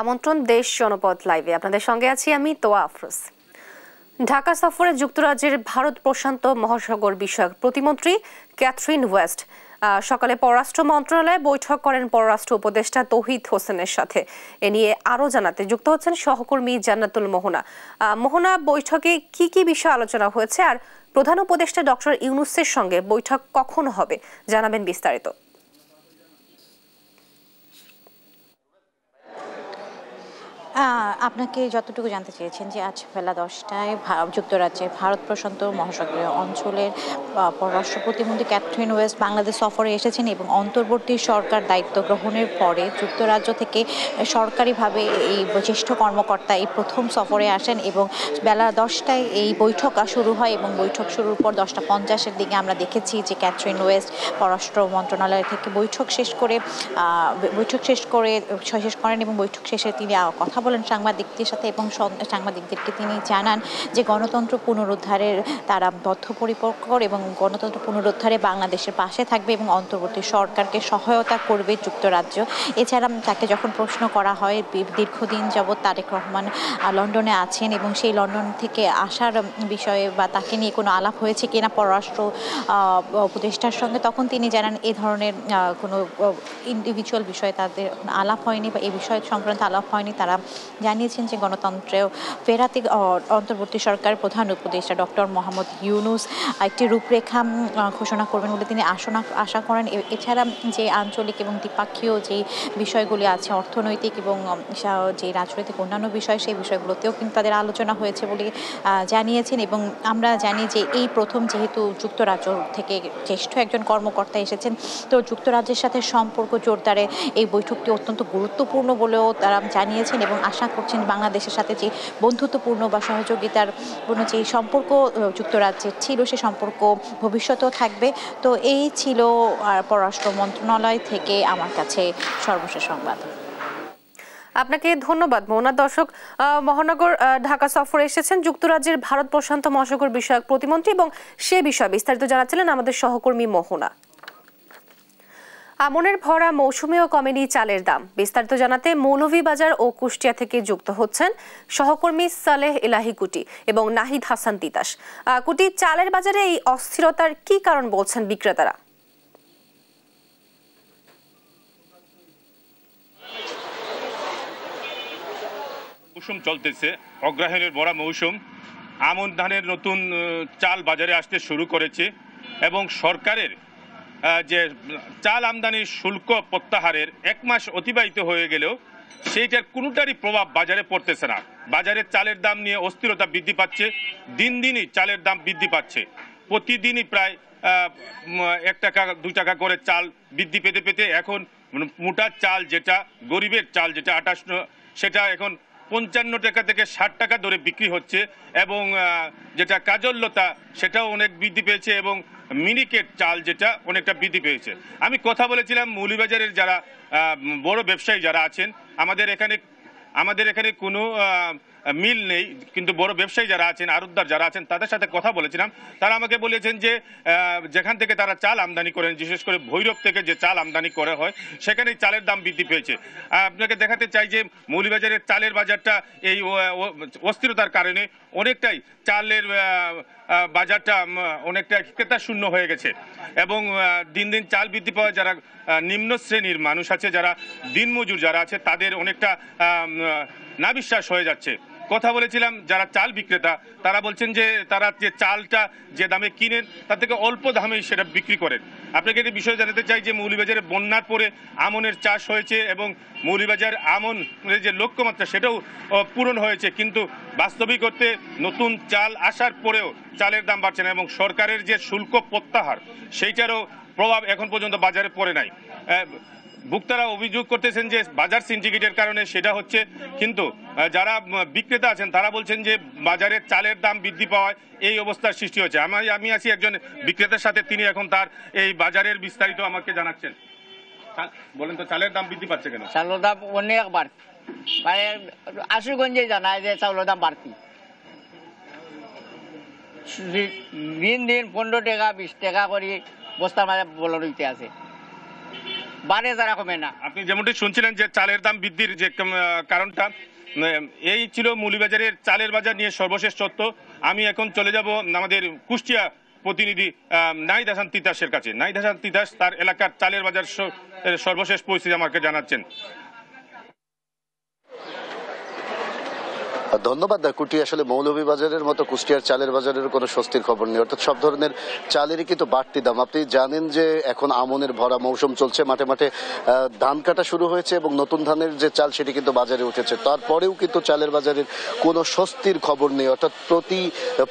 আমন্ত্রণ দেশ জনপদ লাইভে আপনাদের সঙ্গে আছি আমি তোয়া আফরোজ। ঢাকা সফরে যুক্তরাজ্যের ভারত প্রশান্ত মহাসাগর বিষয়ক প্রতিমন্ত্রী ক্যাথরিন ওয়েস্ট সকালে পররাষ্ট্র মন্ত্রণালয়ে বৈঠক করেন পররাষ্ট্র উপদেষ্টা তৌহিদ হোসেনের সাথে। এ নিয়ে আরো জানাতে যুক্ত হচ্ছেন সহকর্মী জান্নাতুল মোহনা। মোহনা, বৈঠকে কি কি বিষয় আলোচনা হয়েছে আর প্রধান উপদেষ্টা ডক্টর ইউনূসের সঙ্গে বৈঠক কখন হবে, জানাবেন বিস্তারিত। আপনাকে যতটুকু জানতে চেয়েছেন যে আজ বেলা 10টায় যুক্তরাজ্যের ভারত প্রশান্ত মহাসাগরীয় অঞ্চলের পররাষ্ট্র প্রতিমন্ত্রী ক্যাথরিন ওয়েস্ট বাংলাদেশ সফরে এসেছেন এবং অন্তর্বর্তী সরকার দায়িত্ব গ্রহণের পরে যুক্তরাজ্য থেকে সরকারিভাবে এই জ্যেষ্ঠ কর্মকর্তা এই প্রথম সফরে আসেন এবং বেলা 10টায় এই বৈঠক শুরু হয় এবং বৈঠক শুরুর পর 10:50-এর দিকে আমরা দেখেছি যে ক্যাথরিন ওয়েস্ট পররাষ্ট্র মন্ত্রণালয় থেকে বৈঠক শেষ করেন এবং বৈঠক শেষে তিনি কথা বলেন সাংবাদিকদের সাথে এবং সাংবাদিকদেরকে তিনি জানান যে গণতন্ত্র পুনরুদ্ধারের তারা বদ্ধপরিকর এবং গণতন্ত্র পুনরুদ্ধারে বাংলাদেশের পাশে থাকবে এবং অন্তর্বর্তী সরকারকে সহায়তা করবে যুক্তরাজ্য। এছাড়া তাকে যখন প্রশ্ন করা হয় দীর্ঘদিন যাবৎ তারেক রহমান লন্ডনে আছেন এবং সেই লন্ডন থেকে আসার বিষয়ে বা তাকে নিয়ে কোনো আলাপ হয়েছে কিনা পররাষ্ট্র উপদেষ্টার সঙ্গে, তখন তিনি জানান এ ধরনের কোনো ইন্ডিভিজুয়াল বিষয়ে তাদের আলাপ হয়নি বা এই বিষয় সংক্রান্ত আলাপ হয়নি। তারা জানিয়েছেন যে গণতন্ত্রেও ফেরাতে অন্তর্বর্তী সরকার প্রধান উপদেষ্টা ডক্টর মোহাম্মদ ইউনূস একটি রূপরেখা ঘোষণা করবেন বলে তিনি আশা করেন। এছাড়া যে আঞ্চলিক এবং দ্বিপাক্ষীয় যে বিষয়গুলি আছে, অর্থনৈতিক এবং যে রাজনৈতিক অন্যান্য বিষয়, সেই বিষয়গুলোতেও কিন্তু তাদের আলোচনা হয়েছে বলে জানিয়েছেন। এবং আমরা জানি যে এই প্রথম যেহেতু যুক্তরাজ্য থেকে জ্যেষ্ঠ একজন কর্মকর্তা এসেছেন, তো যুক্তরাজ্যের সাথে সম্পর্ক জোরদারে এই বৈঠকটি অত্যন্ত গুরুত্বপূর্ণ বলেও তারা জানিয়েছেন এবং আশা করছেন বাংলাদেশের সাথে যে বন্ধুত্বপূর্ণ বা সহযোগিতার কোনো যে সম্পর্ক যুক্তরাজ্যের ছিল সে সম্পর্ক ভবিষ্যতেও থাকবে। তো এই ছিল পররাষ্ট্র মন্ত্রণালয় থেকে আমার কাছে সর্বশেষ সংবাদ। আপনাকে ধন্যবাদ মোহনা। দর্শক, মহানগর ঢাকা সফরে এসেছেন যুক্তরাজ্যের ভারত প্রশান্ত মহাসাগর বিষয়ক প্রতিমন্ত্রী এবং সে বিষয়ে বিস্তারিত জানাচ্ছিলেন আমাদের সহকর্মী মোহনা। আমনের ভরা মৌসুমেও কমেনি চালের দাম। বিস্তারিত জানাতে মৌলভীবাজার ও কুষ্টিয়া থেকে যুক্ত হচ্ছেন সহকর্মী সালেহ ইলাহি কুটি এবং নাহিদ হাসান তিতাস। কুটি, চালের বাজারে এই অস্থিরতার কি কারণ বলছেন বিক্রেতারা? মৌসুম চলতেছে, অগ্রহায়ণের ভরা মৌসুম। আমন ধানের নতুন চাল বাজারে আসতে শুরু করেছে এবং সরকারের যে চাল আমদানির শুল্ক প্রত্যাহারের 1 মাস অতিবাহিত হয়ে গেলেও সেইটার কোনোটারই প্রভাব বাজারে পড়তেছে না। বাজারে চালের দাম নিয়ে অস্থিরতা বৃদ্ধি পাচ্ছে, দিন দিনই চালের দাম বৃদ্ধি পাচ্ছে। প্রতিদিনই প্রায় 1 টাকা 2 টাকা করে চাল বৃদ্ধি পেতে পেতে এখন মোটা চাল যেটা গরিবের চাল যেটা 28, সেটা এখন 55 টাকা থেকে 60 টাকা দরে বিক্রি হচ্ছে এবং যেটা কাজললতা সেটাও অনেক বৃদ্ধি পেয়েছে এবং মিনিকেট চাল যেটা অনেকটা বৃদ্ধি পেয়েছে। আমি কথা বলেছিলাম মৌলভীবাজারের যারা বড় ব্যবসায়ী যারা আছেন, আমাদের এখানে কোনো মিল নেই, কিন্তু বড় ব্যবসায়ী যারা আছেন, আড়তদার যারা আছেন, তাদের সাথে কথা বলেছিলাম। তারা আমাকে বলেছেন যে যেখান থেকে তারা চাল আমদানি করেন, বিশেষ করে ভৈরব থেকে যে চাল আমদানি করা হয়, সেখানেই চালের দাম বৃদ্ধি পেয়েছে। আপনাকে দেখাতে চাই যে মৌলভীবাজারের চালের বাজারটা এই অস্থিরতার কারণে অনেকটাই চালের বাজারটা অনেকটা ক্রেতা শূন্য হয়ে গেছে এবং দিন দিন চাল বৃদ্ধি পাওয়া যারা নিম্ন শ্রেণীর মানুষ আছে, যারা দিনমজুর যারা আছে, তাদের অনেকটা নাবিশ্বাস হয়ে যাচ্ছে। কথা বলেছিলাম যারা চাল বিক্রেতা, তারা বলছেন যে তারা যে চালটা যে দামে কিনেন তার থেকে অল্প দামেই সেটা বিক্রি করেন। আপনাকে একটি বিষয় জানাতে চাই যে মৌলভীবাজারে বন্যার পরে আমনের চাষ হয়েছে এবং মৌলভীবাজার আমনের যে লক্ষ্যমাত্রা সেটাও পূরণ হয়েছে, কিন্তু বাস্তবিক অর্থে নতুন চাল আসার পরেও চালের দাম বাড়ছে না এবং সরকারের যে শুল্ক প্রত্যাহার সেইটারও প্রভাব এখন পর্যন্ত বাজারে পড়ে নাই। ভোক্তারা অভিযোগ করতেছেন যে বাজার সিন্ডিকেটের কারণে সেটা হচ্ছে, কিন্তু যারা বিক্রেতা আছেন তারা বলছেন যে বাজারে চালের দাম বৃদ্ধি পাওয়ায় এই অবস্থার সৃষ্টি হচ্ছে। আমি আছি একজন বিক্রেতার সাথে, তিনি এখন তার এই বাজারের বিস্তারিত আমাকে জানাচ্ছেন। বলেন তো, চালের দাম বৃদ্ধি পাচ্ছে কেন? চালের দাম অনেক বাড়তি, মানে আশুগঞ্জে জানায় যে চাউলের দাম বাড়তি। দিন দিন 15 টাকা 20 টাকা করে বস্তার মাঝে বলতে আছে। বাড়ে যারা কমে না। আপনি যেমনটি শুনছিলেন যে চালের দাম বৃদ্ধির যে কারণটা, এই ছিল মৌলভীবাজারের চালের বাজার নিয়ে সর্বশেষ তথ্য। আমি এখন চলে যাব আমাদের কুষ্টিয়া প্রতিনিধি নাহিদ হাসান তিতাসের কাছে। নাহিদ হাসান তিতাস তার এলাকার চালের বাজার সর্বশেষ পরিস্থিতি আমাকে জানাচ্ছেন। ধন্যবাদ। কুটি আসলে মৌলভীবাজারের মতো কুষ্টিয়ার চালের বাজারের কোনো স্বস্তির খবর নেই, অর্থাৎ সব ধরনের চালেরই কিন্তু বাড়তি দাম। আপনি জানেন যে এখন আমনের ভরা মৌসুম চলছে, মাঠে মাঠে ধান কাটা শুরু হয়েছে এবং নতুন ধানের যে চাল সেটি কিন্তু বাজারে উঠেছে। তারপরেও কিন্তু চালের বাজারের কোনো স্বস্তির খবর নেই, অর্থাৎ প্রতি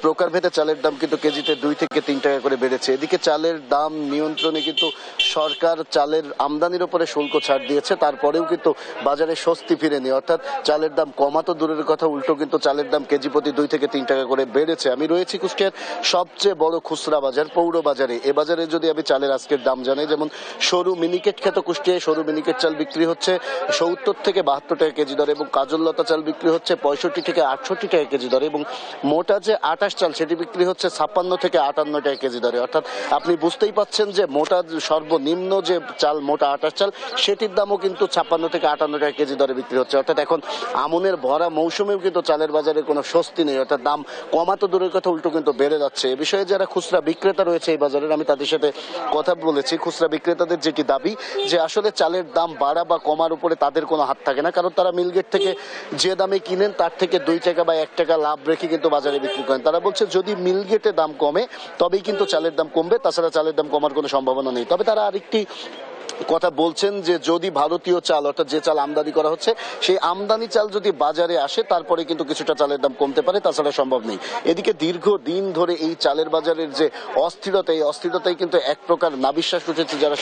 প্রকারভেদে চালের দাম কিন্তু কেজিতে 2 থেকে 3 টাকা করে বেড়েছে। এদিকে চালের দাম নিয়ন্ত্রণে কিন্তু সরকার চালের আমদানির উপরে শুল্ক ছাড় দিয়েছে, তারপরেও কিন্তু বাজারে স্বস্তি ফিরেনি, অর্থাৎ চালের দাম কমা তো দূরের কথা, উল্টো কিন্তু চালের দাম কেজি প্রতি 2 থেকে 3 টাকা করে বেড়েছে। আমি রয়েছি কুষ্টিয়ার সবচেয়ে বড় খুচরা বাজার পৌর বাজারে। এ বাজারে যদি আমি চালের আজকের দাম জানাই, যেমন সরু মিনিকেট খ্যাত কুষ্টিয়ায় সরু মিনিকেট চাল বিক্রি হচ্ছে 70 থেকে 72 টাকা কেজি দরে, এবং কাজললতা চাল বিক্রি হচ্ছে 65 থেকে 68 টাকা কেজি দরে, এবং মোটা যে 28 চাল সেটি বিক্রি হচ্ছে 56 থেকে 58 টাকা কেজি দরে। অর্থাৎ আপনি বুঝতেই পাচ্ছেন যে মোটা সর্বনিম্ন যে চাল মোটা 28 চাল সেটির দামও কিন্তু 56 থেকে 58 টাকা কেজি দরে বিক্রি হচ্ছে। অর্থাৎ এখন আমনের ভরা মৌসুমেও কিন্তু চালের বাজারে কোনো স্বস্তি নেই, অর্থাৎ দাম কমা তো দূরের কথা উল্টো কিন্তু বেড়ে যাচ্ছে। এ বিষয়ে যারা খুচরা বিক্রেতা রয়েছে এই বাজারের, আমি তাদের সাথে কথা বলেছি। খুচরা বিক্রেতাদের যেটি দাবি যে আসলে চালের দাম বাড়া বা কমার উপরে তাদের কোনো হাত থাকে না, কারণ তারা মিলগেট থেকে যে দামে কিনেন তার থেকে 2 টাকা বা 1 টাকা লাভ রেখে কিন্তু বাজারে বিক্রি করেন। তারা বলছে যদি মিলগেটে দাম কমে তবেই কিন্তু চালের দাম কমবে, তাছাড়া চালের দাম কমার কোনো সম্ভাবনা নেই। তবে তারা আরেকটি কথা বলছেন যে যদি ভারতীয় চাল, অর্থাৎ যে চাল আমদানি করা হচ্ছে সেই আমদানি চাল যদি বাজারে আসে তারপরে কিন্তু কিছুটা চালের দাম কমতে পারে, তাছাড়া সম্ভব নেই। এদিকে দীর্ঘদিন ধরে এই চালের বাজারের যে অস্থিরতা, এই অস্থিরতায় কিন্তু এক প্রকার নাবিশ্বাস উঠেছে যারা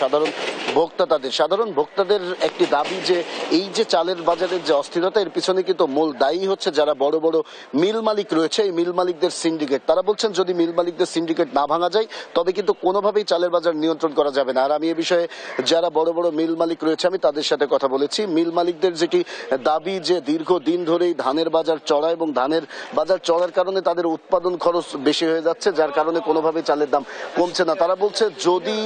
সাধারণ ভোক্তাদের একটি দাবি যে এই যে চালের বাজারের যে অস্থিরতা, এর পিছনে কিন্তু মূল দায়ী হচ্ছে যারা বড় বড় মিল মালিক রয়েছে, এই মিল মালিকদের সিন্ডিকেট। তারা বলছেন যদি মিল মালিকদের সিন্ডিকেট না ভাঙা যায় তবে কিন্তু কোনোভাবেই চালের বাজার নিয়ন্ত্রণ করা যাবে না। আর আমি এ বিষয়ে যারা বড় বড় মিল মালিক রয়েছে আমি তাদের সাথে কথা বলেছি। মিল মালিকদের যেটি দাবি যে দীর্ঘদিন ধরেই ধানের বাজার চড়া, এবং ধানের বাজার চড়ার কারণে তাদের উৎপাদন খরচ বেশি হয়ে যাচ্ছে, যার কারণে কোনোভাবেই চালের দাম কমছে না। তারা বলছে যদি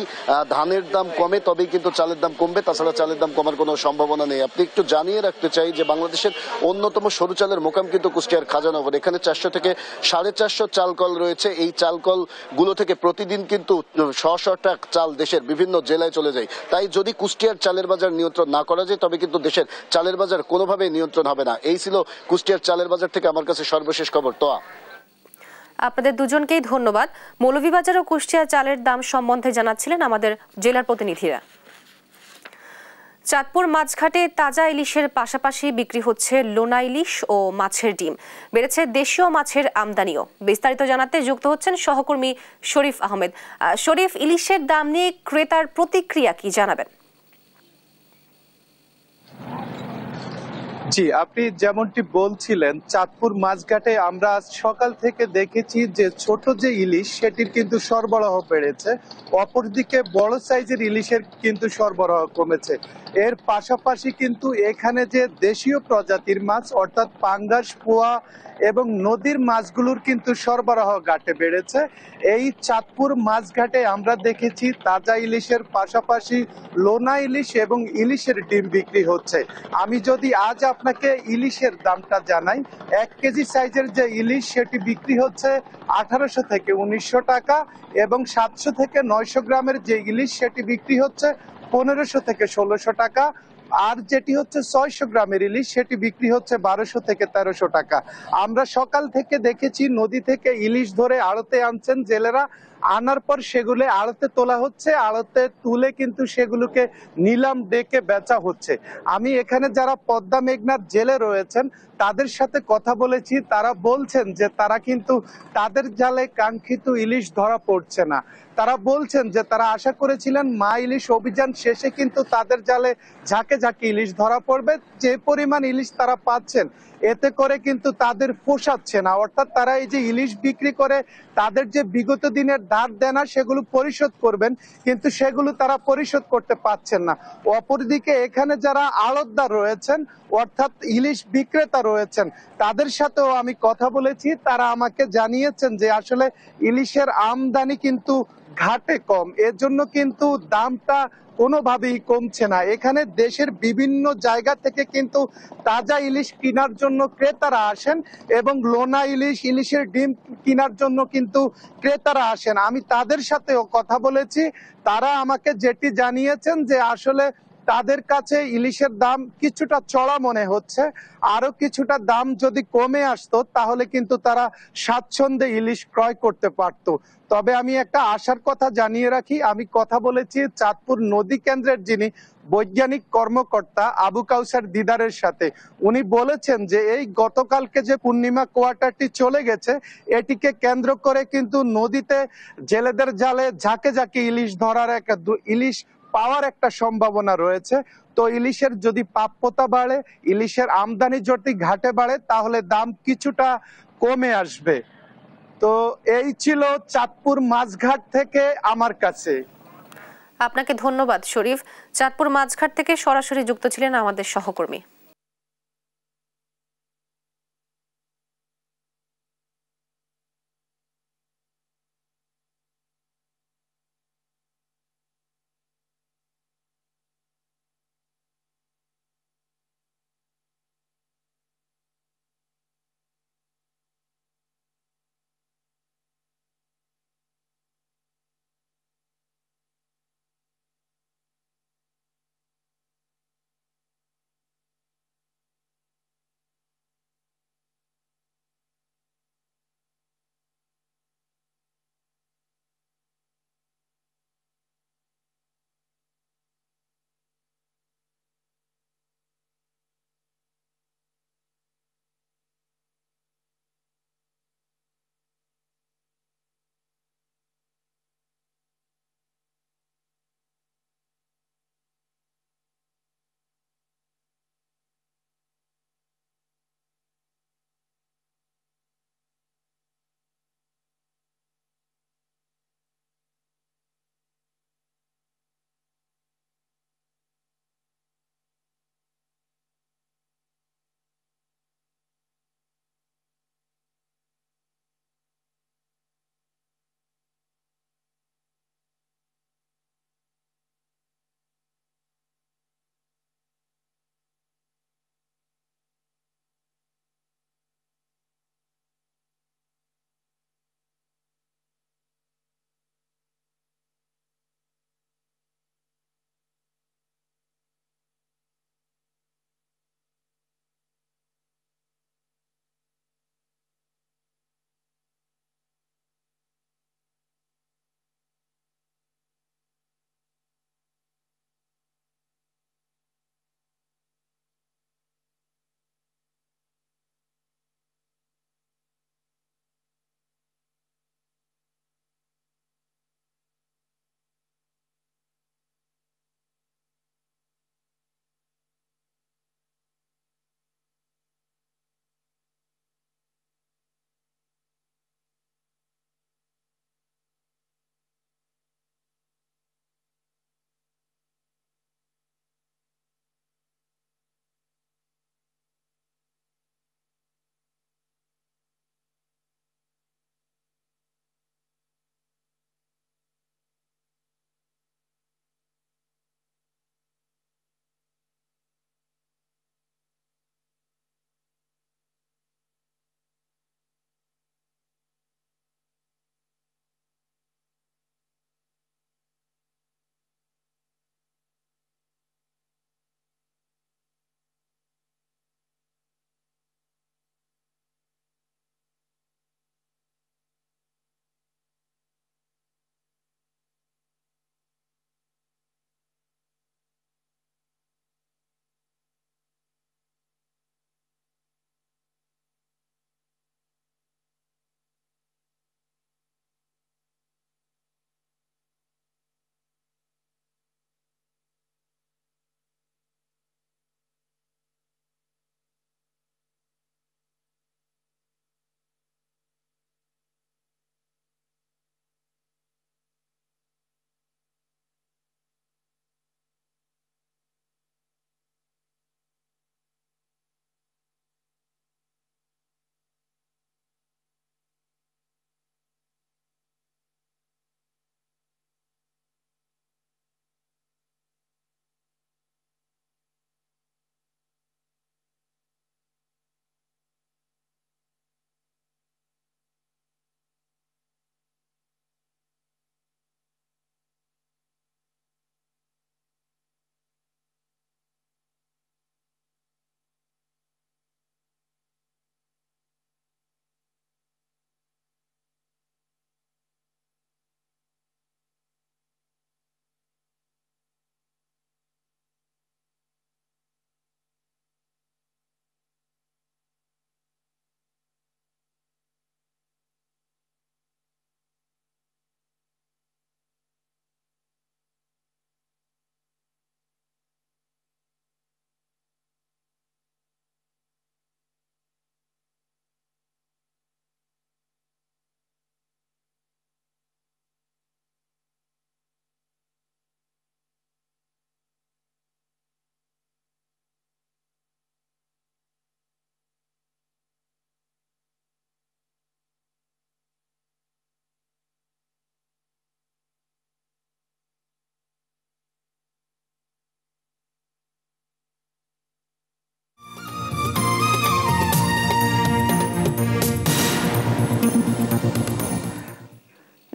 ধানের দাম কমে তবেই কিন্তু চালের দাম কমবে, তাছাড়া চালের দাম কমার কোনো সম্ভাবনা নেই। আপনি একটু জানিয়ে রাখতে চাই যে বাংলাদেশের অন্যতম সরু চালের মোকাম কিন্তু কুষ্টিয়ার খাজানগর। এখানে 400 থেকে 450 চালকল রয়েছে। এই চালকল গুলো থেকে প্রতিদিন কিন্তু 100 ট্রাক চাল দেশের বিভিন্ন জেলায় চলে যায়। তাই যদি কুষ্টিয়ার চালের বাজার নিয়ন্ত্রণ না করা যায় তবে কিন্তু দেশের চালের বাজার কোনোভাবেই নিয়ন্ত্রণ হবে না। এই ছিল কুষ্টিয়ার চালের বাজার থেকে আমার কাছে সর্বশেষ খবর। তোয়া, আপনাদের দুজনকেই ধন্যবাদ। মৌলভীবাজার ও কুষ্টিয়া চালের দাম সম্বন্ধে জানাচ্ছিলেন আমাদের জেলার প্রতিনিধিরা। চাঁদপুর মাছঘাটে তাজা ইলিশের পাশাপাশি বিক্রি হচ্ছে লোনা ইলিশ ও মাছের ডিম। বেড়েছে দেশীয় মাছের আমদানিও। বিস্তারিত জানাতে যুক্ত হচ্ছেন সহকর্মী শরীফ আহমেদ। শরীফ, ইলিশের দাম নিয়ে ক্রেতার প্রতিক্রিয়া কি জানাবেন? জি, আপনি যেমনটি বলছিলেন, চাঁদপুর মাছঘাটে আমরা সকাল থেকে দেখেছি যে ছোট যে ইলিশ সেটির কিন্তু সরবরাহ বেড়েছে, অপরদিকে বড় সাইজের ইলিশের কিন্তু সরবরাহ কমেছে। এর পাশাপাশি কিন্তু এখানে যে দেশীয় প্রজাতির মাছ অর্থাৎ পাঙ্গাস, পোয়া এবং নদীর মাছগুলোর কিন্তু সরবরাহ ঘাটে বেড়েছে। এই চাঁদপুর মাছঘাটে আমরা দেখেছি তাজা ইলিশের পাশাপাশি লোনা ইলিশ এবং ইলিশের ডিম বিক্রি হচ্ছে। আমি যদি আজ আপনাকে ইলিশের দামটা জানাই, 1 কেজি সাইজের যে ইলিশ সেটি বিক্রি হচ্ছে 1800 থেকে 1900 টাকা, এবং 700 থেকে 900 গ্রামের যে ইলিশ সেটি বিক্রি হচ্ছে 1500 থেকে 1600 টাকা, আর যেটি হচ্ছে 600 গ্রামের ইলিশ সেটি বিক্রি হচ্ছে 1200 থেকে 1300 টাকা। আমরা সকাল থেকে দেখেছি নদী থেকে ইলিশ ধরে আড়তে আনছেন জেলেরা, আনার পর সেগুলো আড়তে তোলা হচ্ছে, আড়তে তুলে কিন্তু সেগুলোকে নিলাম ডেকে বেচা হচ্ছে। আমি এখানে যারা পদ্মা মেঘনার জেলে রয়েছেন তাদের সাথে কথা বলেছি, তারা বলছেন যে তারা কিন্তু তাদের জালে কাঙ্ক্ষিত ইলিশ ধরা পড়ছে না। তারা বলছেন যে তারা আশা করেছিলেন মা ইলিশ অভিযান শেষে কিন্তু তাদের জালে ঝাঁকে ঝাঁকে ইলিশ ধরা পড়বে, যে পরিমাণ ইলিশ তারা পাচ্ছেন এতে করে কিন্তু তাদের পোষাচ্ছে না। অর্থাৎ তারা এই যে ইলিশ বিক্রি করে তাদের যে বিগত দিনের ধার দেনা সেগুলো পরিশোধ করবেন, কিন্তু সেগুলো তারা পরিশোধ করতে পারছেন না। অপরদিকে এখানে যারা আড়তদার রয়েছেন অর্থাৎ ইলিশ বিক্রেতা রয়েছেন তাদের সাথেও আমি কথা বলেছি, তারা আমাকে জানিয়েছেন যে আসলে ইলিশের আমদানি কিন্তু ঘাটে কম, এর জন্য কিন্তু দামটা কোনোভাবেই কমছে না। এখানে দেশের বিভিন্ন জায়গা থেকে কিন্তু তাজা ইলিশ কেনার জন্য ক্রেতারা আসেন এবং লোনা ইলিশ, ইলিশের ডিম কেনার জন্য কিন্তু ক্রেতারা আসেন। আমি তাদের সাথেও কথা বলেছি, তারা আমাকে যেটি জানিয়েছেন যে আসলে তাদের কাছে ইলিশের দাম কিছুটা চড়া মনে হচ্ছে, আরো কিছুটা দাম যদি কমে আসতো তাহলে কিন্তু তারা স্বাচ্ছন্দ্যে ইলিশ ক্রয় করতে পারত। তবে আমি একটা আশার কথা জানিয়ে রাখি, আমি কথা বলেছি চাঁদপুর নদী কেন্দ্রের যিনি বৈজ্ঞানিক কর্মকর্তা আবু কাউসার দিদারের সাথে। উনি বলেছেন যে এই গতকালকে যে পূর্ণিমা কোয়ার্টারটি চলে গেছে, এটিকে কেন্দ্র করে কিন্তু নদীতে জেলেদের জালে ঝাঁকে ঝাঁকে ইলিশ ধরার ইলিশ পাওয়ার একটা সম্ভাবনা রয়েছে। তো ইলিশের যদি প্রাপ্যতা বাড়ে, ইলিশের আমদানি যদি ঘাটে বাড়ে, তাহলে দাম কিছুটা কমে আসবে। তো এই ছিল চাঁদপুর মাছঘাট থেকে আমার কাছে। আপনাকে ধন্যবাদ শরীফ। চাঁদপুর মাছঘাট থেকে সরাসরি যুক্ত ছিলেন আমাদের সহকর্মী।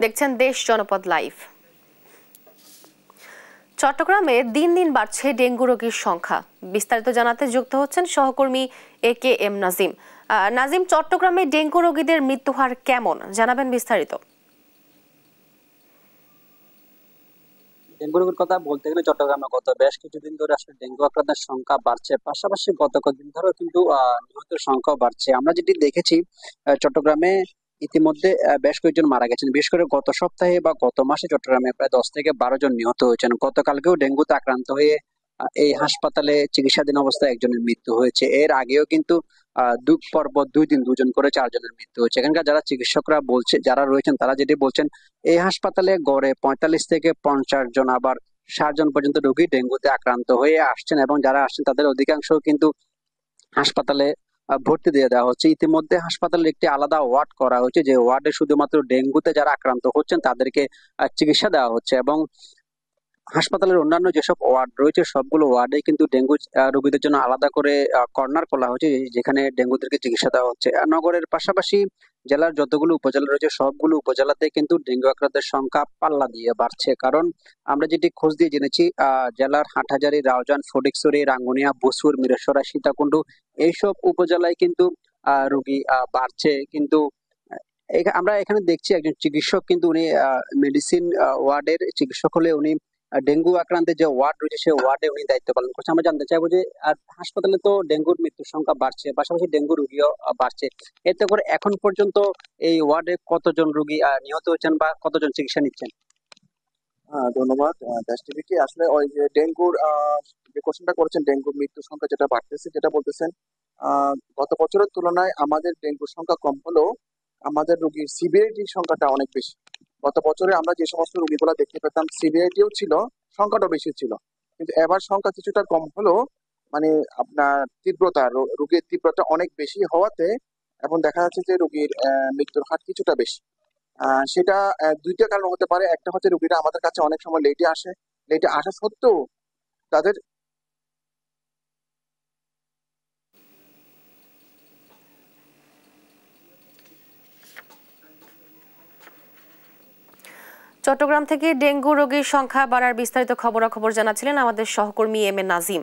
দেখছেন দেশ জনপদ লাইভ। চট্টগ্রামে দিন দিন বাড়ছে ডেঙ্গু রোগীর সংখ্যা। বিস্তারিত জানাতে যুক্ত হচ্ছেন সহকর্মী AKM নাজিম। নাজিম, চট্টগ্রামে ডেঙ্গু রোগীদের মৃত্যু হার কেমন, জানাবেন বিস্তারিত। ডেঙ্গু রোগের কথা বলতে গেলে চট্টগ্রামে গত বেশ কিছুদিন ধরে আসলে ডেঙ্গু আক্রান্তের সংখ্যা বাড়ছে, পাশাপাশি গত কয়েকদিন ধরেও কিন্তু নিহতের সংখ্যাও বাড়ছে। আমরা যেটি দেখেছি চট্টগ্রামে ইতিমধ্যে বেশ কয়েকজন মারা গেছেন, বিশেষ করে গত সপ্তাহে বা গত মাসে চট্টগ্রামে প্রায় 10 থেকে 12 জন নিহত হয়েছেন। গতকালকেও ডেঙ্গুতে আক্রান্ত হয়ে এই হাসপাতালে চিকিৎসাধীন অবস্থায় একজনের মৃত্যু হয়েছে। এর আগেও কিন্তু পরপর 2 দিন 2 জন করে 4 জনের মৃত্যু হয়েছে। এখানকার যারা চিকিৎসকরা বলছে, যারা রয়েছেন তারা যেটি বলছেন, এই হাসপাতালে গড়ে 45 থেকে 50 জন আবার 60 জন পর্যন্ত রোগী ডেঙ্গুতে আক্রান্ত হয়ে আসছেন, এবং যারা আসছেন তাদের অধিকাংশ কিন্তু হাসপাতালে ভর্তি দিয়ে দেওয়া হচ্ছে। ইতিমধ্যে হাসপাতালের একটি আলাদা ওয়ার্ড করা হয়েছে, যে ওয়ার্ডে শুধুমাত্র ডেঙ্গুতে যারা আক্রান্ত হচ্ছেন তাদেরকে চিকিৎসা দেওয়া হচ্ছে, এবং হাসপাতালের অন্যান্য যেসব ওয়ার্ড রয়েছে সবগুলো ওয়ার্ডে কিন্তু ডেঙ্গু রোগীদের জন্য আলাদা করে কর্নার খোলা হয়েছে, যেখানে ডেঙ্গুদেরকে চিকিৎসা দেওয়া হচ্ছে। নগরের পাশাপাশি জেলার যতগুলো উপজেলা রয়েছে সবগুলো উপজেলাতে কিন্তু ডেঙ্গু আক্রান্তের সংখ্যা পাল্লা দিয়ে বাড়ছে। কারণ আমরা যেটি খোঁজ দিয়ে জেনেছি, জেলার হাটহাজারী, রাউজান, ফটিকছড়ি, রাঙ্গুনিয়া, বসুর, মিরেশ্বরা, সীতাকুণ্ড এইসব উপজেলায় কিন্তু রোগী বাড়ছে। কিন্তু আমরা এখানে দেখছি একজন চিকিৎসক কিন্তু উনি মেডিসিন ওয়ার্ডের চিকিৎসক হলে উনি ডেঙ্গু আক্রান্তের যে ওয়ার্ড রয়েছে সেই ওয়ার্ডে উনি দায়িত্ব পালন করছেন। আমরা জানতে চাইবো যে হাসপাতালে তো ডেঙ্গুর মৃত্যুর সংখ্যা বাড়ছে, পাশাপাশি ডেঙ্গু রোগীও বাড়ছে, এতে করে এখন পর্যন্ত এই ওয়ার্ডে কতজন রোগী নিহত হয়েছেন বা কতজন চিকিৎসা নিচ্ছেন? ধন্যবাদ দেশ টিভিকে। আসলে ওই যে ডেঙ্গুর যে কোশ্চেনটা করেছেন, ডেঙ্গুর মৃত্যুর সংখ্যা যেটা বাড়তেছে, যেটা বলতেছেন গত বছরের তুলনায় আমাদের ডেঙ্গুর সংখ্যা কম হলেও আমাদের রোগীর সিভিয়ারিটির সংখ্যাটা অনেক বেশি। গত বছরে আমরা যে সমস্ত রোগীগুলো দেখতে পেতাম সিভিয়ারিটিও ছিল, সংখ্যাটাও বেশি ছিল, কিন্তু এবার সংখ্যা কিছুটা কম হলেও মানে আপনার তীব্রতা, রোগীর তীব্রতা অনেক বেশি হওয়াতে এবং দেখা যাচ্ছে যে রোগীর মৃত্যুর হার কিছুটা বেশি। সেটা দুইটা কারণ হতে পারে। একটা হচ্ছে রোগীরা আমাদের কাছে অনেক সময় লেটে আসে, লেটে আসা সত্ত্বেও তাদের চট্টগ্রাম থেকে ডেঙ্গু রোগীর সংখ্যা বাড়ার বিস্তারিত খবরাখবর জানাচ্ছিলেন আমাদের সহকর্মী AM নাজিম।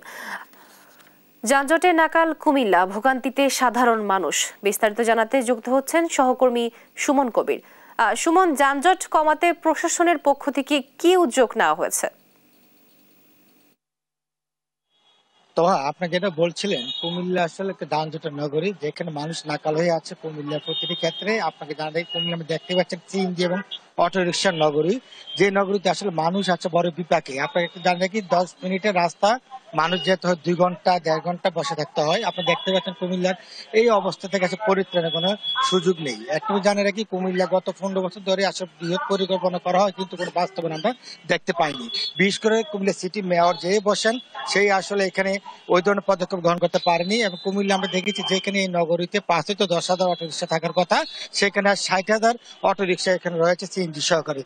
যানজটে নাকাল কুমিল্লা, ভোগান্তিতে সাধারণ মানুষ। বিস্তারিত জানাতে যুক্ত হচ্ছেন সহকর্মী সুমন কবির। সুমন, যানজট কমাতে প্রশাসনের পক্ষ থেকে কি উদ্যোগ নেওয়া হয়েছে? তো আপনি যেটা বলছিলেন, কুমিল্লা আসলে যানজটের নগরী, যেখানে মানুষ নাকাল হয়ে আছে। কুমিল্লার প্রতিটি ক্ষেত্রে আপনাকে জানাই, কুমিল্লা দেখতে পাচ্ছেন সিএনজি এবং অটো রিক্সার নগরী, যে নগরীতে আসলে মানুষ আছে বড় বিপাকে। আপনাকে একটু জানেন কি, 10 মিনিটের রাস্তা মানুষ যেতে হয় 2 ঘন্টা 1.5 ঘন্টা বসে থাকতে হয়। আপনি দেখতে পাচ্ছেন কুমিল্লার এই অবস্থা থেকে আসলে পরিত্রাণের কোনো সুযোগ নেই। একটু জানে রাখি, কুমিল্লা গত 15 বছর ধরে আসলে বৃহৎ পরিকল্পনা করা হয়, কিন্তু কোনো বাস্তবায়ন আমরা দেখতে পাইনি। বিশেষ করে কুমিল্লা সিটি মেয়র যে বসেন সেই আসলে এখানে ওই ধরনের পদক্ষেপ গ্রহণ করতে পারেনি। এবং কুমিল্লা আমরা দেখেছি যেখানে এই নগরীতে 5 থেকে 10,000 অটো রিক্সা থাকার কথা, সেখানে 60,000 অটো রিক্সা এখানে রয়েছে সিএনজি সহকারে,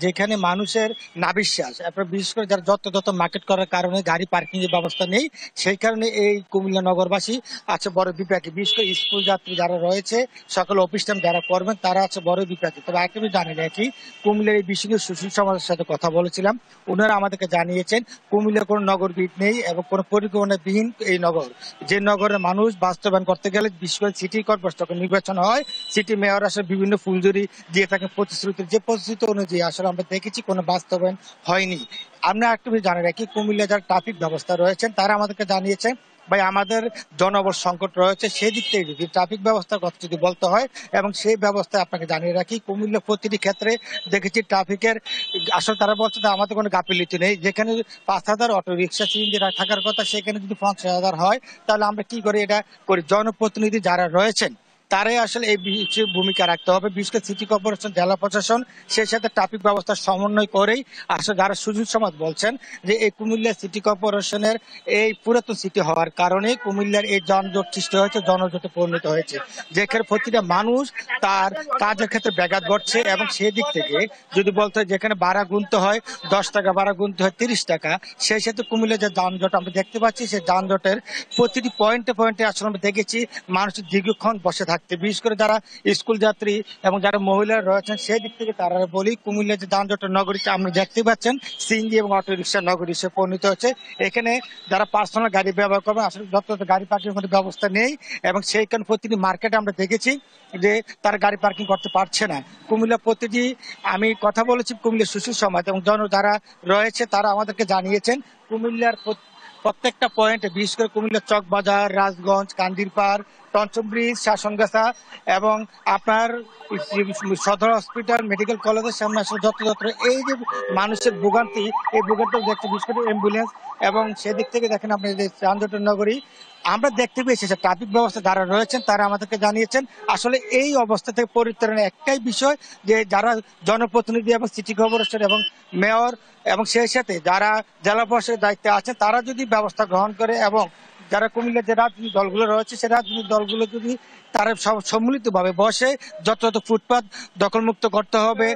যেখানে মানুষের নাবিশ্বাস। বিশেষ করে যারা যত মার্কেট করার কারণে গাড়ি পার্কিং এর ব্যবস্থা নেই, সেই কারণে এই কুমিল্লা নগরবাসী আছে বড় বিপাকে। বিশেষ করে স্কুল যাত্রী যারা রয়েছে, সকল অফিস টাইম যারা করবেন, তারা আছে বড় বিপাকে। তবে একদমই জানি নাকি কুমিল্লার এই বিষয়ে সুশীল সমাজের সাথে কথা বলেছিলাম, ওনারা আমাদেরকে জানিয়েছেন কুমিল্লার কোনো নগরবিদ নেই এবং কোনো পরিকল্পনাবিহীন এই নগর, যে নগরের মানুষ বাস্তবায়ন করতে গেলে বিশেষ করে সিটি কর্পোরেশন নির্বাচন হয়, সিটি মেয়র আসলে বিভিন্ন ফুলজুরি দিয়ে থাকেন প্রতিশ্রুতি, যে প্রতিশ্রুতি অনুযায়ী আসলে আমরা দেখেছি কোনো বাস্তবায়ন হয়নি। আমরা একটু জানি রাখি, কুমিল্লা যারা ট্রাফিক ব্যবস্থা রয়েছেন তারা আমাদেরকে জানিয়েছেন, ভাই আমাদের জনবল সংকট রয়েছে, সেই দিক থেকে যদি ট্রাফিক ব্যবস্থার কথা যদি বলতে হয়, এবং সেই ব্যবস্থায় আপনাকে জানিয়ে রাখি কুমিল্লা প্রতিটি ক্ষেত্রে দেখেছি ট্রাফিকের আসলে তারা বলছে যে আমাদের কোনো গাফিলতি নেই। যেখানে 5,000 অটো রিক্সা সিএনজি থাকার কথা, সেখানে যদি 50,000 হয়, তাহলে আমরা কি করে এটা করি? জনপ্রতিনিধি যারা রয়েছেন তারাই আসলে এই বিষয়ে ভূমিকা রাখতে হবে। বিশেষ করে সিটি কর্পোরেশন, জেলা প্রশাসন সেই সাথে ট্রাফিক ব্যবস্থার সমন্বয় করেই আসলে যারা সুশীল সমাজ বলছেন যে এই কুমিল্লা সিটি কর্পোরেশনের এই পুরাতন সিটি হওয়ার কারণে কুমিল্লার এই যানজট সৃষ্টি হয়েছে, জনজটে পরিণত হয়েছে, যেখানে প্রতিটা মানুষ তার কাজের ক্ষেত্রে ব্যাঘাত ঘটছে। এবং সেই দিক থেকে যদি বলতে হয়, যেখানে ভাড়া গুনতে হয় 10 টাকা, ভাড়া গুনতে হয় 30 টাকা, সেই সাথে কুমিল্লার যে যানজট আমরা দেখতে পাচ্ছি, সেই যানজটের প্রতিটি পয়েন্টে আসলে আমরা দেখেছি মানুষ দীর্ঘক্ষণ বসে থাকে। থাকতে, বিশেষ করে যারা স্কুল যাত্রী এবং যারা মহিলারা রয়েছেন সেই দিক থেকে তারা বলি কুমিল্লা যে যানজটের নগরী আমরা দেখতে পাচ্ছেন সিএনজি এবং অটো রিক্সা নগরী হিসেবে পরিণত হচ্ছে। এখানে যারা পার্সোনাল গাড়ি ব্যবহার করবেন আসলে যথাযথ গাড়ি পার্কিং কোনো ব্যবস্থা নেই এবং সেইখানে প্রতিটি মার্কেটে আমরা দেখেছি যে তারা গাড়ি পার্কিং করতে পারছে না। কুমিল্লা প্রতিটি আমি কথা বলেছি কুমিল্লা শিশু সমাজ এবং যারা রয়েছে তারা আমাদেরকে জানিয়েছেন কুমিল্লার প্রত্যেকটা পয়েন্টে বিশেষ করে কুমিল্লা চক বাজার, রাজগঞ্জ, কান্দিরপাড়, টনচম ব্রিজ, শাসনগাছা এবং আপনার সদর হসপিটাল, মেডিকেল কলেজের সামনে আসলে যত্র এই যে মানুষের ভোগান্তি, এই ভোগান্তি দেখতে বিশেষ করে অ্যাম্বুলেন্স এবং সেদিক থেকে দেখেন আপনি যে যানজটের নগরী আমরা দেখতে পেয়েছি যে ট্রাফিক ব্যবস্থা যারা রয়েছেন তারা আমাদেরকে জানিয়েছেন আসলে এই অবস্থা থেকে পরিত্রাণের একটাই বিষয় যে যারা জনপ্রতিনিধি এবং সিটি কর্পোরেশন এবং মেয়র এবং সেই সাথে যারা জেলা পরিষদের দায়িত্বে আছেন তারা যদি ব্যবস্থা গ্রহণ করে এবং যারা কুমিল্লার যে রাজনৈতিক দলগুলো রয়েছে সে রাজনৈতিক দলগুলো যদি তারা সম্মিলিতভাবে বসে যথাযথ ফুটপাত দখলমুক্ত করতে হবে,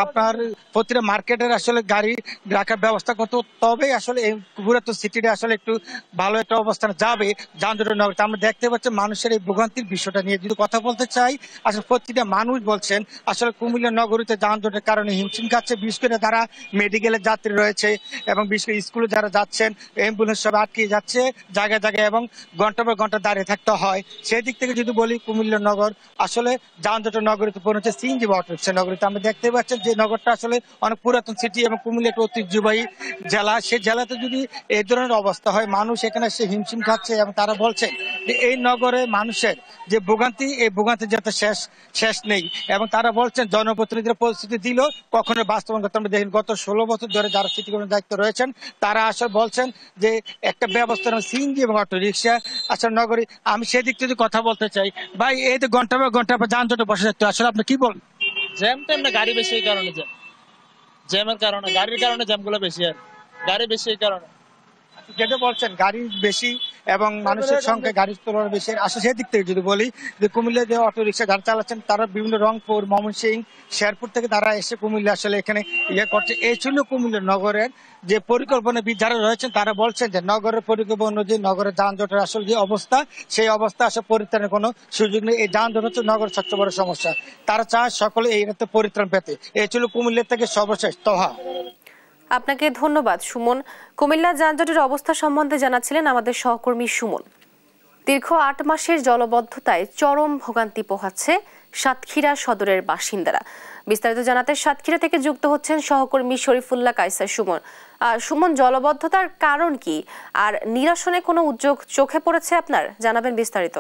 আপনার প্রতিটা মার্কেটের আসলে গাড়ি রাখার ব্যবস্থা করতে, তবেই আসলে এই পুরাতন সিটিতে আসলে একটু ভালো একটা অবস্থানে যাবে যানজটের নগরীতে। আমরা দেখতে পাচ্ছি মানুষের এই ভোগান্তির বিষয়টা নিয়ে যদি কথা বলতে চাই আসলে প্রতিটা মানুষ বলছেন আসলে কুমিল্লা নগরীতে যানজটের কারণে হিমশিম খাচ্ছে, বিশেষ করে যারা মেডিকেলের যাত্রী রয়েছে এবং বিশেষ করে স্কুলে যারা যাচ্ছেন অ্যাম্বুলেন্স সব আটকে যাচ্ছে জায়গায় জায়গায় এবং ঘন্টার পর ঘন্টা দাঁড়িয়ে থাকতে হয়। সেই দিক থেকে যদি বলি কুমিল্লা নগর আসলে যানজটের নগরীতে পরিণত হচ্ছে সিএনজি বা অটো রিক্সা নগরীতে। আমরা দেখতে পাচ্ছেন যে নগরটা আসলে অনেক পুরাতন সিটি এবং কুমিল্লা একটা ঐতিহ্যবাহী জেলা, সেই জেলাতে যদি এই ধরনের অবস্থা হয় মানুষ এখানে সে হিমশিম খাচ্ছে এবং তারা বলছেন যে এই নগরে মানুষের যে ভোগান্তি এই ভোগান্তি যাতে শেষ নেই এবং তারা বলছেন জনপ্রতিনিধিরা পরিস্থিতি দিল কখনো বাস্তবায়ন করতে। আমরা দেখেন গত 16 বছর ধরে যারা সিটি কর্পোরেশনের দায়িত্ব রয়েছেন তারা আসলে বলছেন যে একটা ব্যবস্থা সিএনজি এবং অটো রিক্সা আসলে নগরী। আমি সেদিক থেকে কথা বলতে চাই ভাই এই তো ঘন্টা পর যানজটে বসে থাকতে আসলে আপনি কি বলেন? জ্যাম তো এমনি গাড়ি বেশি এই কারণে জ্যামের কারণে গাড়ির কারণে জ্যামগুলো বেশি আর গাড়ি বেশি এই কারণে যেটা বলছেন গাড়ি বেশি এবং মানুষের সংখ্যা গাড়ির তুলনায় বেশি। আসলে সেদিক থেকে যদি বলি যে কুমিল্লা যে অটো রিক্সা যারা চালাচ্ছেন তারা বিভিন্ন রংপুর, ময়মনসিংহ, শেরপুর থেকে তারা এসে কুমিল্লা আসলে এখানে ইয়ে করছে। এই ছিল কুমিল্লা নগরের যে পরিকল্পনাবিদ যারা রয়েছেন তারা বলছেন যে নগরের পরিকল্পনা অনুযায়ী নগরের যানজটের আসলে যে অবস্থা সেই অবস্থা আসলে পরিত্রাণের কোনো সুযোগ নেই। এই যানজট হচ্ছে নগরের সবচেয়ে বড় সমস্যা, তারা চায় সকলে এই রাতে পরিত্রাণ পেতে। এই ছিল কুমিল্লা থেকে সর্বশেষ তোহা। আপনাকে ধন্যবাদ সুমন। কুমিল্লা যানজটের অবস্থা সম্বন্ধে জানাচ্ছিলেন আমাদের সহকর্মী সুমন। দীর্ঘ 8 মাসের জলবদ্ধতায় চরম ভোগান্তি পোহাচ্ছে সাতক্ষীরা সদরের বাসিন্দারা। বিস্তারিত জানাতে সাতক্ষীরা থেকে যুক্ত হচ্ছেন সহকর্মী শরীফুল্লাহ কায়সার সুমন। সুমন, জলবদ্ধতার কারণ কি আর নিরসনে কোনো উদ্যোগ চোখে পড়েছে আপনার? জানাবেন বিস্তারিত।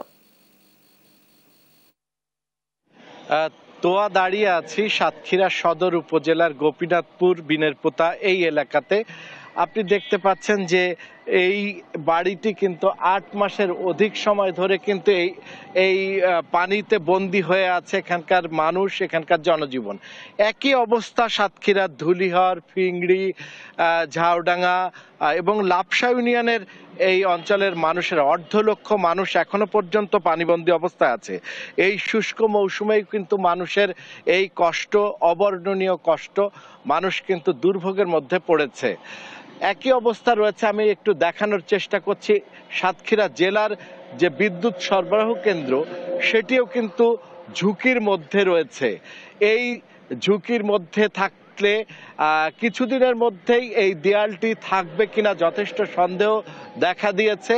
তোয়া দাঁড়িয়ে আছি সাতক্ষীরা সদর উপজেলার গোপীনাথপুর বিনেরপোতা এই এলাকাতে। আপনি দেখতে পাচ্ছেন যে এই বাড়িটি কিন্তু 8 মাসের অধিক সময় ধরে কিন্তু এই পানিতে বন্দী হয়ে আছে এখানকার মানুষ, এখানকার জনজীবন। একই অবস্থা সাতক্ষীরা ধুলিহর, ফিংড়ি, ঝাউডাঙ্গা এবং লাপসা ইউনিয়নের এই অঞ্চলের মানুষের 1.5 লক্ষ মানুষ এখনো পর্যন্ত পানিবন্দী অবস্থায় আছে। এই শুষ্ক মৌসুমেই কিন্তু মানুষের এই কষ্ট, অবর্ণনীয় কষ্ট, মানুষ কিন্তু দুর্ভোগের মধ্যে পড়েছে। একই অবস্থা রয়েছে, আমি একটু দেখানোর চেষ্টা করছি, সাতক্ষীরা জেলার যে বিদ্যুৎ সরবরাহ কেন্দ্র সেটিও কিন্তু ঝুঁকির মধ্যে রয়েছে। এই ঝুঁকির মধ্যে থাকলে কিছুদিনের মধ্যেই এই দেয়ালটি থাকবে কিনা যথেষ্ট সন্দেহ দেখা দিয়েছে।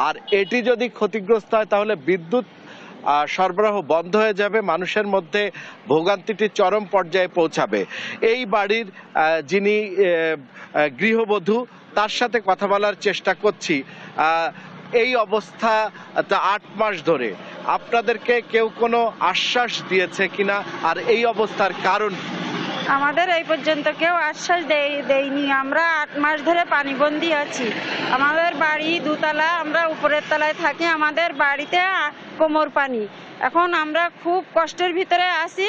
আর এটি যদি ক্ষতিগ্রস্ত হয় তাহলে বিদ্যুৎ সরবরাহ বন্ধ হয়ে যাবে, মানুষের মধ্যে ভোগান্তিটি চরম পর্যায়ে পৌঁছাবে। এই বাড়ির যিনি গৃহবধূ তার সাথে কথা বলার চেষ্টা করছি। এই অবস্থা 8 মাস ধরে আপনাদেরকে কেউ কোনো আশ্বাস দিয়েছে কিনা আর এই অবস্থার কারণ? আমাদের এই পর্যন্ত কেউ আশ্বাস দেয়নি। আমরা 8 মাস ধরে পানিবন্দী আছি। আমাদের বাড়ি 2 তলা, আমরা উপরের তলায় থাকি। আমাদের বাড়িতে কোমর পানি। এখন আমরা খুব কষ্টের ভিতরে আছি,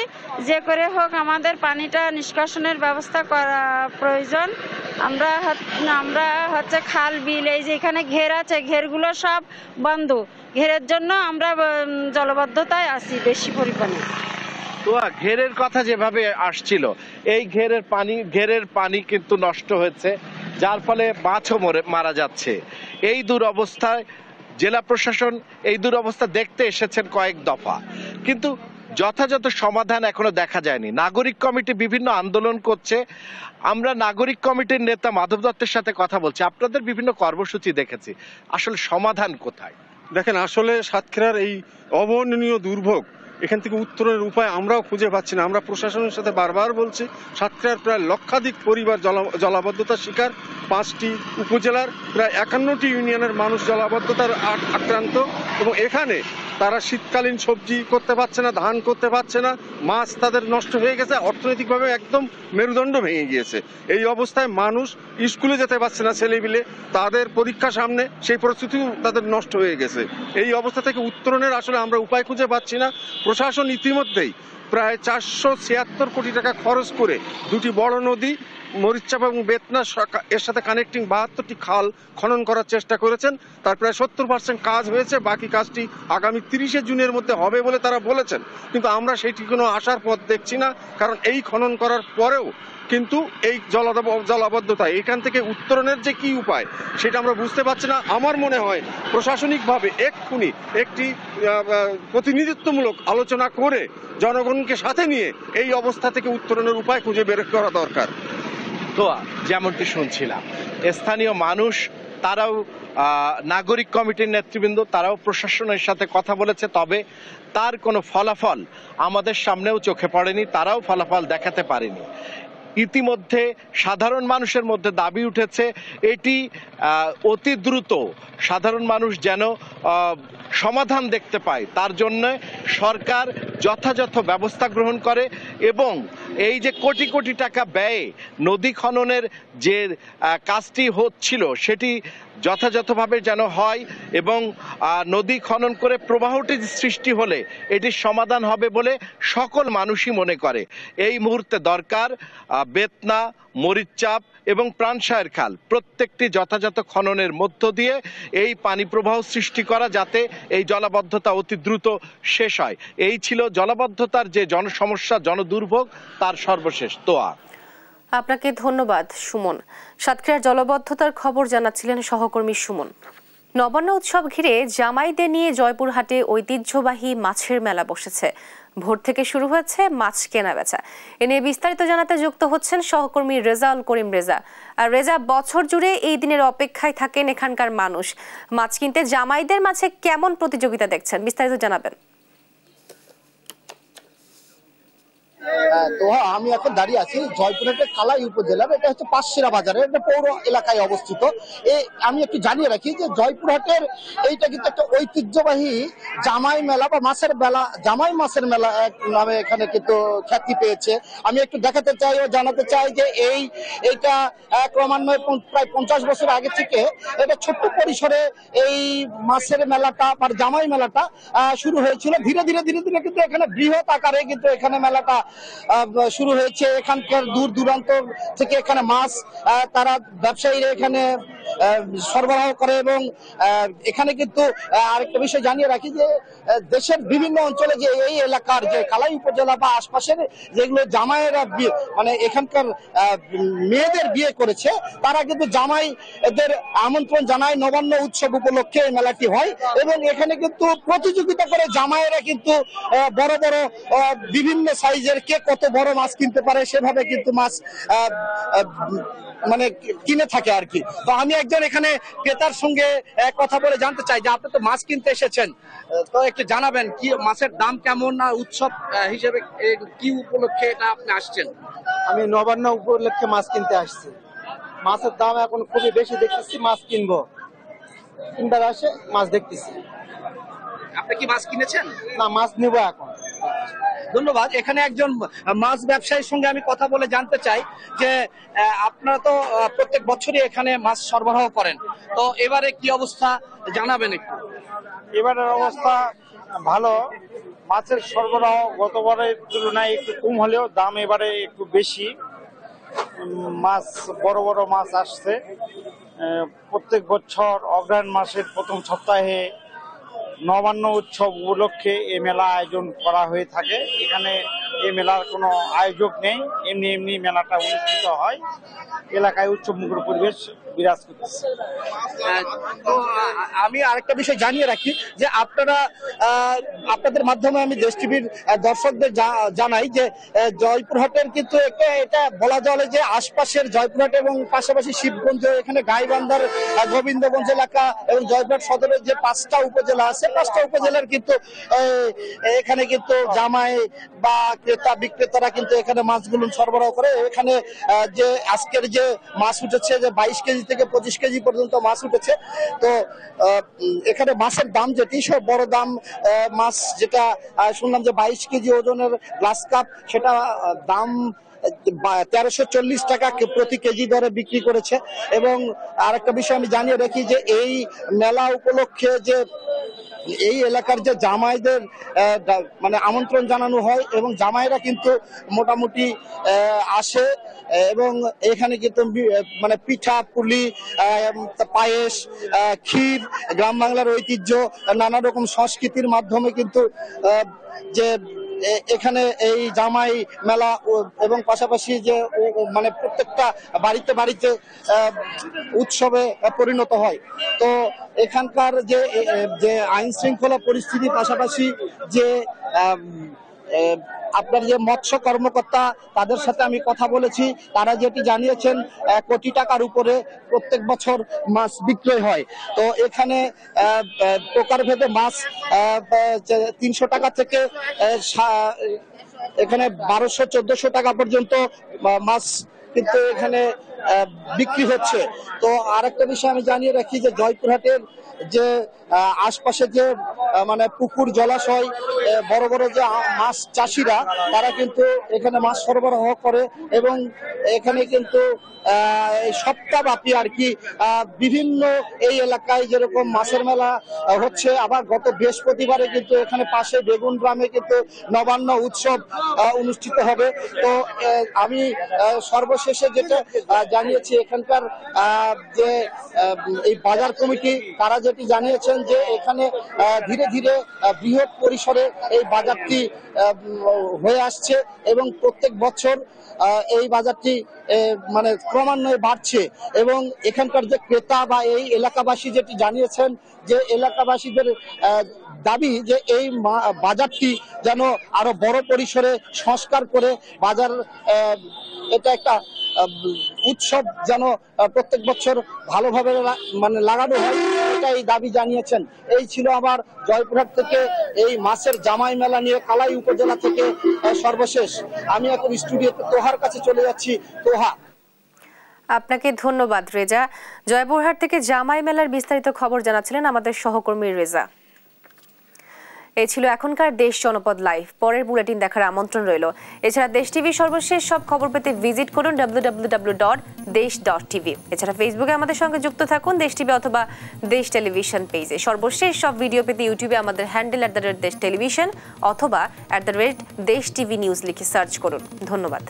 যে করে হোক আমাদের পানিটা নিষ্কাশনের ব্যবস্থা করা প্রয়োজন। আমরা হচ্ছে খাল বিল, এই যে এখানে ঘের আছে, ঘেরগুলো সব বন্ধ। ঘেরের জন্য আমরা জলবদ্ধতায় আছি বেশি পরিমাণে। তো ঘেরের কথা যেভাবে আসছিল, এই ঘেরের পানি কিন্তু নষ্ট হয়েছে, যার ফলে মাছও মারা যাচ্ছে। এই দুরবস্থায় জেলা প্রশাসন এই দুরবস্থা দেখতে এসেছেন কয়েক দফা, কিন্তু যথাযথ সমাধান এখনো দেখা যায়নি। নাগরিক কমিটি বিভিন্ন আন্দোলন করছে। আমরা নাগরিক কমিটির নেতা মাধব দত্তের সাথে কথা বলছি, আপনাদের বিভিন্ন কর্মসূচি দেখেছি, আসলে সমাধান কোথায়? দেখেন, আসলে সাতক্ষীরার এই অবর্ণনীয় দুর্ভোগ, এখান থেকে উত্তরের উপায় আমরাও খুঁজে পাচ্ছি না। আমরা প্রশাসনের সাথে বারবার বলছি, সাতক্ষীরার প্রায় লক্ষাধিক পরিবার জলাবদ্ধতার শিকার, 5টি উপজেলার প্রায় 51টি ইউনিয়নের মানুষ জলাবদ্ধতার আক্রান্ত, এবং এখানে তারা শীতকালীন সবজি করতে পারছে না, ধান করতে পারছে না, মাছ তাদের নষ্ট হয়ে গেছে, অর্থনৈতিকভাবে একদম মেরুদণ্ড ভেঙে গিয়েছে। এই অবস্থায় মানুষ স্কুলে যেতে পারছে না, ছেলেপিলে তাদের পরীক্ষা সামনে, সেই পরিস্থিতিও তাদের নষ্ট হয়ে গেছে। এই অবস্থা থেকে উত্তরণের আসলে আমরা উপায় খুঁজে পাচ্ছি না। প্রশাসন ইতিমধ্যেই প্রায় 476 কোটি টাকা খরচ করে 2টি বড় নদী মরিচচাপ এবং বেতনা এর সাথে কানেক্টিং 72টি খাল খনন করার চেষ্টা করেছেন। তার প্রায় 70% কাজ হয়েছে, বাকি কাজটি আগামী 30শে জুনের মধ্যে হবে বলে তারা বলেছেন, কিন্তু আমরা সেটি কোনো আশার পথ দেখছি না। কারণ এই খনন করার পরেও কিন্তু এই জলাবদ্ধতা, এখান থেকে উত্তরণের যে কি উপায় সেটা আমরা বুঝতে পারছি না। আমার মনে হয় প্রশাসনিকভাবে এক্ষুনি একটি প্রতিনিধিত্বমূলক আলোচনা করে জনগণকে সাথে নিয়ে এই অবস্থা থেকে উত্তরণের উপায় খুঁজে বের করা দরকার। তো যেমনটি শুনছিলাম, স্থানীয় মানুষ তারাও নাগরিক কমিটির নেতৃবৃন্দ তারাও প্রশাসনের সাথে কথা বলেছে, তবে তার কোনো ফলাফল আমাদের সামনেও চোখে পড়েনি, তারাও ফলাফল দেখাতে পারেনি। ইতিমধ্যে সাধারণ মানুষের মধ্যে দাবি উঠেছে এটি অতি দ্রুত সাধারণ মানুষ যেন সমাধান দেখতে পায়, তার জন্য সরকার যথাযথ ব্যবস্থা গ্রহণ করে এবং এই যে কোটি কোটি টাকা ব্যয়ে নদী খননের যে কাজটি হচ্ছিল সেটি যথাযথভাবে যেন হয় এবং নদী খনন করে প্রবাহটি সৃষ্টি হলে এটির সমাধান হবে বলে সকল মানুষই মনে করে। এই মুহূর্তে দরকার বেতনা, মরিচচাপ এবং প্রাণসায়ের খাল প্রত্যেকটি যথাযথ খননের মধ্য দিয়ে এই পানি প্রবাহ সৃষ্টি করা, যাতে এই জলাবদ্ধতা অতি দ্রুত শেষ হয়। এই ছিল জলাবদ্ধতার যে জনসমস্যা, জনদুর্ভোগ, তার সর্বশেষ তোয়া। আপনাকে ধন্যবাদ সুমন। সাতক্ষীরার জলাবদ্ধতার খবর জানাচ্ছিলেন সহকর্মী সুমন। নবান্ন উৎসব ঘিরে জামাইদের নিয়ে জয়পুরহাটে ঐতিহ্যবাহী মাছের মেলা বসেছে। ভোর থেকে শুরু হয়েছে মাছ কেনা বেচা। এ নিয়ে বিস্তারিত জানাতে যুক্ত হচ্ছেন সহকর্মী রেজাউল করিম রেজা। আর রেজা, বছর জুড়ে এই দিনের অপেক্ষায় থাকেন এখানকার মানুষ। মাছ কিনতে জামাইদের মাঝে কেমন প্রতিযোগিতা দেখছেন, বিস্তারিত জানাবেন। তো আমি এখন দাঁড়িয়ে আছি জয়পুরহাটের কালাই উপজেলার, এটা হচ্ছে পাঁচশিরা বাজারের একটা পৌর এলাকায় অবস্থিত। আমি একটু জানিয়ে রাখি যে জয়পুরহাটের এইটা কিন্তু একটা ঐতিহ্যবাহী জামাই মেলা বা মাছের মেলা, জামাই মাছের মেলা নামে এখানে কিন্তু খ্যাতি পেয়েছে। আমি একটু দেখাতে চাই ও জানাতে চাই যে এইটা ক্রমান্বয়ে প্রায় 50 বছর আগে থেকে এটা ছোট্ট পরিসরে এই মাছের মেলাটা বা জামাই মেলাটা শুরু হয়েছিল। ধীরে ধীরে কিন্তু এখানে বৃহৎ আকারে কিন্তু এখানে মেলাটা শুরু হয়েছে। এখানকার দূর দূরান্ত থেকে এখানে মাছ তারা ব্যবসায়ীরা এখানে সরবরাহ করে এবং এখানে কিন্তু আরেকটা বিষয় জানিয়ে রাখি যে দেশের বিভিন্ন অঞ্চলে যে এই এলাকার যে কালাই উপজেলা বা আশপাশের যেগুলো জামাইয়েরা মানে এখানকার মেয়েদের বিয়ে করেছে, তারা কিন্তু জামাইদের আমন্ত্রণ জানায়। নবান্ন উৎসব উপলক্ষে এই মেলাটি হয় এবং এখানে কিন্তু প্রতিযোগিতা করে জামাইয়েরা কিন্তু বড় বড় বিভিন্ন সাইজের কে কত বড় মাছ কিনতে পারে সেভাবে কিন্তু মাছ মানে কিনে থাকে আর কি। তো আমি একজন এখানে ক্রেতার সঙ্গে কথা বলে জানতে চাই যে আপনি তো মাছ কিনতে এসেছেন, তো একটু জানাবেন কি মাছের দাম কেমন, না উৎসব হিসেবে কি উপলক্ষে এটা আপনি আসছেন? আমি নবান্ন উপলক্ষে মাছ কিনতে আসছি। মাছের দাম এখন খুবই বেশি দেখতেছি, মাছ কিনবো, কিনবার আসে মাছ দেখতেছি। আপনি কি মাছ কিনেছেন? না, মাছ নিবো এখন। ধন্যবাদ। এখানে একজন মাছ ব্যবসায়ীর সঙ্গে আমি কথা বলে জানতে চাই যে আপনারা তো প্রত্যেক বছরই এখানে মাছ সরবরাহ করেন, তো এবারে কি অবস্থা জানাবেন একটু? এবারের অবস্থা ভালো, মাছের সরবরাহ গতবারের তুলনায় একটু কম হলেও দাম এবারে একটু বেশি। মাছ বড় বড় মাছ আসছে। প্রত্যেক বছর অগ্রহায়ণ মাসের প্রথম সপ্তাহে নবান্ন উৎসব উপলক্ষে এই মেলা আয়োজন করা হয়ে থাকে। এখানে এই মেলার কোনো আয়োজক নেই, এমনি এমনি মেলাটা অনুষ্ঠিত হয়। এলাকায় উৎসবমুখর পরিবেশ বিরাজ করতেছে। তো আমি আরেকটা বিষয় জানিয়ে রাখি যে আপনারা আপনাদের মাধ্যমে আমি দেশ টিভির দর্শকদের জানাই যে জয়পুরহাটের কিন্তু এটা বলা চলে যে আশপাশের জয়পুরহাট এবং পাশাপাশি শিবগঞ্জ, এখানে গাইবান্ধার গোবিন্দগঞ্জ এলাকা এবং জয়পুরহাট সদরের যে 5টা উপজেলা আছে, 5টা উপজেলার কিন্তু এখানে কিন্তু জামাই বা ক্রেতা বিক্রেতারা কিন্তু এখানে মাছগুলো সরবরাহ করে। এখানে যে আজকের যে মাছ উঠেছে যে 22 কেজি থেকে 25 কেজি পর্যন্ত মাছ উঠেছে। তো এখানে মাছের দাম যেটি সব বড় দাম মাছ যেটা শুনলাম যে 22 কেজি ওজনের গ্লাস কাপ, সেটা দাম 1340 টাকা প্রতি কেজি দরে বিক্রি করেছে। এবং আরেকটা বিষয় আমি জানিয়ে রাখি যে এই মেলা উপলক্ষে যে এই এলাকার যে জামাইদের মানে আমন্ত্রণ জানানো হয় এবং জামাইরা কিন্তু মোটামুটি আসে এবং এখানে কিন্তু মানে পিঠা পুলি পায়েস ক্ষীর গ্রাম বাংলার ঐতিহ্য নানা রকম সংস্কৃতির মাধ্যমে কিন্তু যে এখানে এই জামাই মেলা এবং পাশাপাশি যে মানে প্রত্যেকটা বাড়িতে বাড়িতে উৎসবে পরিণত হয়। তো এখানকার যে আইন শৃঙ্খলা পরিস্থিতি পাশাপাশি যে আপনার যে মৎস্য কর্মকর্তা তাদের সাথে আমি কথা বলেছি, তারা যেটি জানিয়েছেন 1 কোটি টাকার উপরে প্রত্যেক বছর মাছ বিক্রয় হয়। তো এখানে প্রকারভেদে মাছ 300 টাকা থেকে এখানে 1200-1400 টাকা পর্যন্ত মাছ কিন্তু এখানে বিক্রি হচ্ছে। তো আরেকটা বিষয় আমি জানিয়ে রাখি যে জয়পুরহাটের যে আশপাশে যে মানে পুকুর জলাশয় বড় বড় যে মাছ চাষিরা তারা কিন্তু এখানে মাছ সরবরাহ করে এবং এখানে কিন্তু সপ্তাহব্যাপী আর কি বিভিন্ন এই এলাকায় যেরকম মাছের মেলা হচ্ছে, আবার গত বৃহস্পতিবারে কিন্তু এখানে পাশে বেগুন গ্রামে কিন্তু নবান্ন উৎসব অনুষ্ঠিত হবে। তো আমি সর্বশেষে যেটা জানিয়েছি এখানকার যে এই বাজার কমিটি তারা যেটি জানিয়েছেন যে এখানে ধীরে ধীরে বৃহৎ পরিসরে এই বাজারটি হয়ে আসছে এবং প্রত্যেক বছর এই বাজারটি মানে ক্রমান্বয়ে বাড়ছে এবং এখানকার যে ক্রেতা বা এই এলাকাবাসী যেটি জানিয়েছেন যে এলাকাবাসীদের দাবি যে এই বাজারটি যেন আরো বড় পরিসরে সংস্কার করে বাজার এটা একটা উৎসব যেন প্রত্যেক বছর ভালোভাবে মানে লাগানো হয়, এটাই দাবি জানিয়েছেন। এই ছিল আমার জয়পুরহাট থেকে এই মাছের জামাই মেলা নিয়ে কালাই উপজেলা থেকে সর্বশেষ। আমি এখন স্টুডিওতে তোহার কাছে চলে যাচ্ছি। তোহা, আপনাকে ধন্যবাদ রেজা। জয়পুরহাট থেকে জামাই মেলার বিস্তারিত খবর জানাচ্ছিলেন আমাদের সহকর্মী রেজা। এই ছিল এখনকার দেশ জনপদ লাইভ। পরের বুলেটিন দেখার আমন্ত্রণ রইল। এছাড়া দেশ টিভি সর্বশেষ সব খবর পেতে ভিজিট করুন www.desh.tv। এছাড়া ফেসবুকে আমাদের সঙ্গে যুক্ত থাকুন দেশ টিভি অথবা দেশ টেলিভিশন পেজে। সর্বশেষ সব ভিডিও পেতে ইউটিউবে আমাদের হ্যান্ডেল @দেশ টেলিভিশন অথবা @দেশ টিভি নিউজ লিখে সার্চ করুন। ধন্যবাদ।